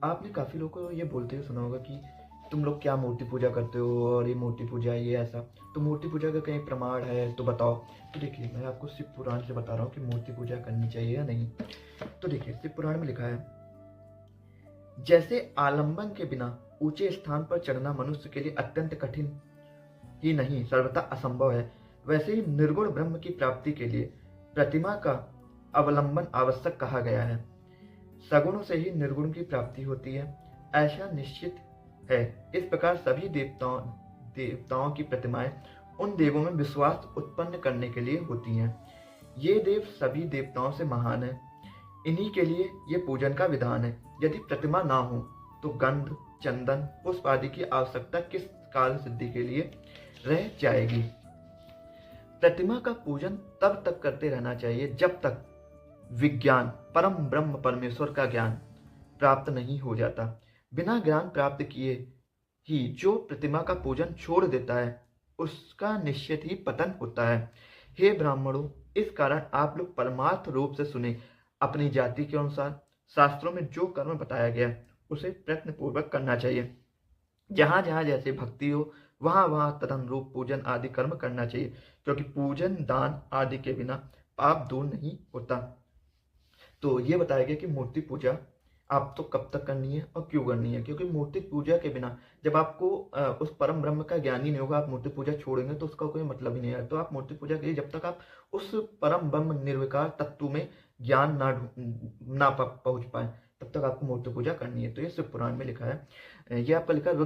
आपने काफ़ी लोगों को ये बोलते हुए सुना होगा कि तुम लोग क्या मूर्ति पूजा करते हो और ये मूर्ति पूजा ये ऐसा। तो मूर्ति पूजा का कहीं प्रमाण है तो बताओ। तो देखिए, मैं आपको शिव पुराण से बता रहा हूँ कि मूर्ति पूजा करनी चाहिए या नहीं। तो देखिए, शिव पुराण में लिखा है, जैसे आलंबन के बिना ऊंचे स्थान पर चढ़ना मनुष्य के लिए अत्यंत कठिन ही नहीं सर्वथा असंभव है, वैसे ही निर्गुण ब्रह्म की प्राप्ति के लिए प्रतिमा का अवलंबन आवश्यक कहा गया है। सगुणों से ही निर्गुण की प्राप्ति होती है, ऐसा निश्चित है। इस प्रकार सभी देवताओं की प्रतिमाएं उन देवों में विश्वास उत्पन्न करने के लिए होती हैं। ये देव सभी देवताओं से महान है, इन्हीं के लिए ये पूजन का विधान है। यदि प्रतिमा ना हो तो गंध, चंदन, पुष्प आदि की आवश्यकता किस काल सिद्धि के लिए रह जाएगी। प्रतिमा का पूजन तब तक करते रहना चाहिए जब तक विज्ञान, परम ब्रह्म परमेश्वर का ज्ञान प्राप्त नहीं हो जाता। बिना ज्ञान प्राप्त किए ही जो प्रतिमा का पूजन छोड़ देता है उसका निश्चित ही पतन होता है। हे ब्राह्मणों, इस कारण आप लोग परमार्थ रूप से सुने। अपनी जाति के अनुसार शास्त्रों में जो कर्म बताया गया उसे प्रयत्न पूर्वक करना चाहिए। जहां जहां जैसे भक्ति हो वहां वहां तदनुरूप पूजन आदि कर्म करना चाहिए, क्योंकि पूजन दान आदि के बिना पाप दूर नहीं होता। तो ये बताया गया कि मूर्ति पूजा आप तो कब तक करनी है और क्यों करनी है, क्योंकि मूर्ति पूजा के बिना जब आपको उस परम ब्रह्म का ज्ञान ही नहीं होगा, आप मूर्ति पूजा छोड़ेंगे तो उसका कोई मतलब ही नहीं है। तो आप मूर्ति पूजा करिए जब तक आप उस परम ब्रह्म निर्विकार तत्व में ज्ञान ना पहुंच पाए, तब तक आपको मूर्ति पूजा करनी है। तो ये शिव पुराण में लिखा है। ये आपका लिखा है